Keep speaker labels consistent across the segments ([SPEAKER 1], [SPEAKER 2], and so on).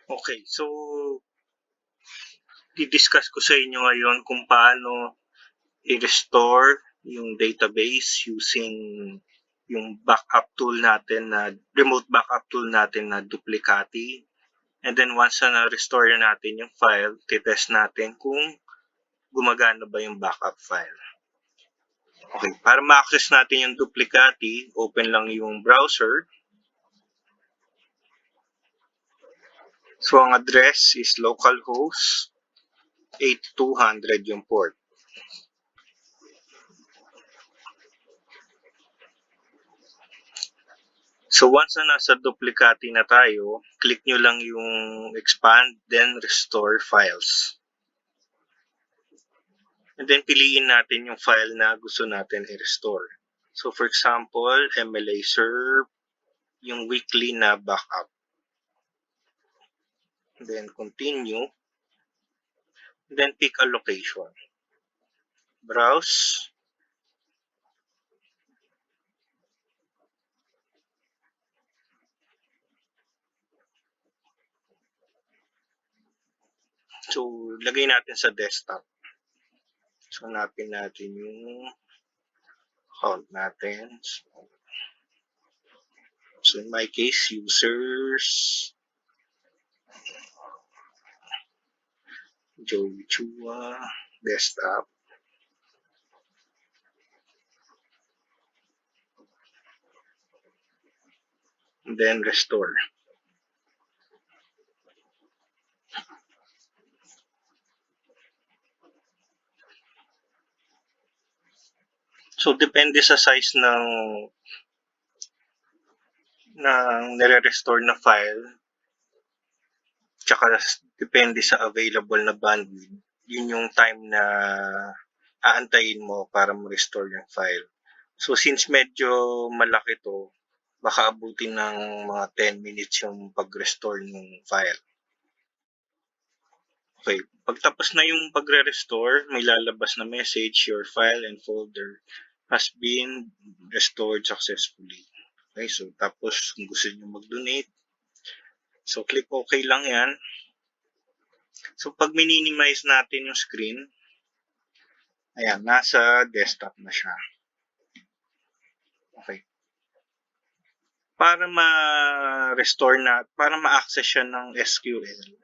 [SPEAKER 1] Okay, so i-discuss ko sa inyo ngayon kung paano i-restore yung database using yung backup tool natin na remote backup tool natin na Duplicati. And then once na na-restore natin yung file, titest natin kung gumagana ba yung backup file. Okay, para ma-access natin yung Duplicati, open lang yung browser. So ang address is localhost 8200 yung port. So once na nasa Duplicati na tayo, click nyo lang yung expand, then restore files. And then piliin natin yung file na gusto natin i-restore. So for example, MLA serve, yung weekly na backup. And then continue. And then pick a location. Browse. So lagay natin sa desktop. So hanapin natin yung account natin. So in my case, users, Joey Chua, desktop. And then restore. So depende sa size ng nire-restore na file, tsaka depende sa available na bandwidth, yun yung time na aantayin mo para ma-restore yung file. So since medyo malaki to, baka abutin ng mga 10 minutes yung pag-restore ng file. Okay, pagtapos na yung pagre-restore, may lalabas na message, your file and folder has been restored successfully. Okay, so tapos kung gusto niyo mag-donate, so click OK lang yan. So pag minimize natin yung screen, ayan, nasa desktop na siya. Okay. Para ma-restore na, para ma-access siya ng SQL,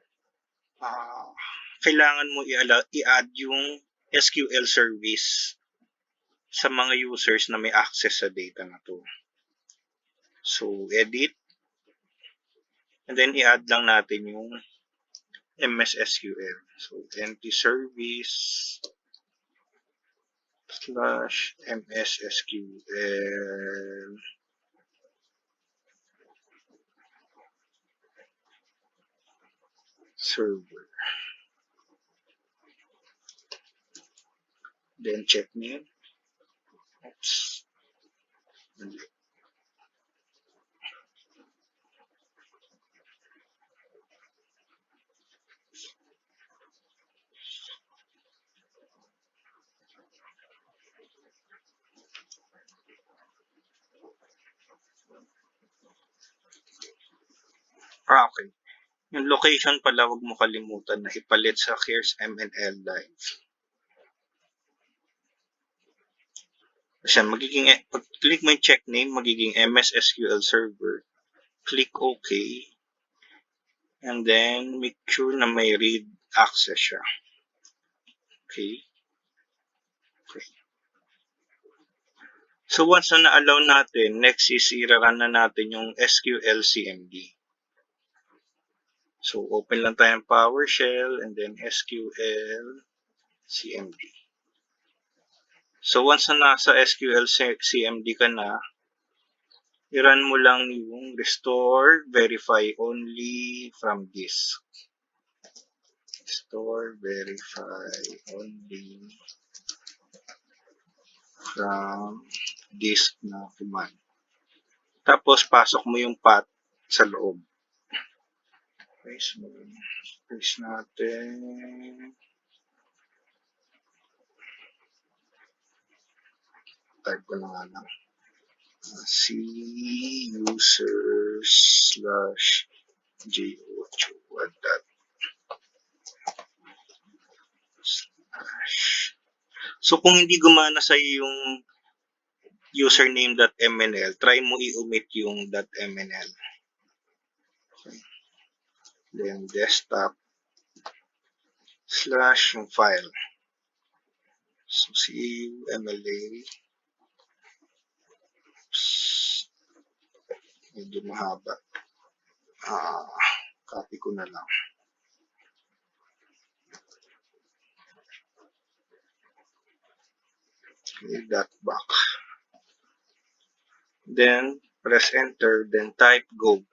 [SPEAKER 1] kailangan mo i-add yung SQL service sa mga users na may access sa data na to. So, edit. And then, i-add lang natin yung MSSQL. So, empty service / MSSQL server. Then, check name. Oops. Okay. Yung location pala, huwag mo kalimutan na ipalit sa Here's MNL Live. Kasi magiging, pag-click mo yung check name, magiging MSSQL server. Click OK. And then, make sure na may read access siya. Okay. Okay. So, once na na-allow natin, next is i-run na natin yung SQL CMD. So, open lang tayo ng PowerShell and then SQL CMD. So, once na nasa SQL CMD ka na, i-run mo lang yung restore, verify only from disk. Restore, verify only from disk na command. Tapos, pasok mo yung path sa loob. Okay, so, paste natin. Type ko na nga lang. C users /jo So kung hindi gumana sa yung username.mnl, try mo i-omit yung .mnl. Okay. Then desktop / yung file. So cumla. Medyo mahaba. Copy ko na lang. Okay, .back. Then press enter, then type go.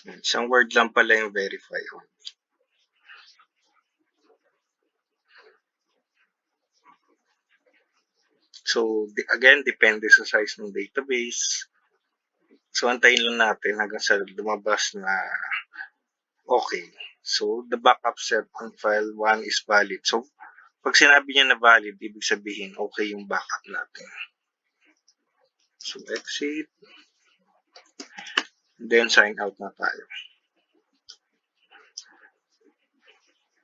[SPEAKER 1] Isang word lang pala yung verify. So, again, depende sa size ng database. So, antayin lang natin hanggang sa lumabas na okay. So, the backup set on file 1 is valid. So, pag sinabi niya na valid, ibig sabihin okay yung backup natin. So, exit. Then, sign out na tayo.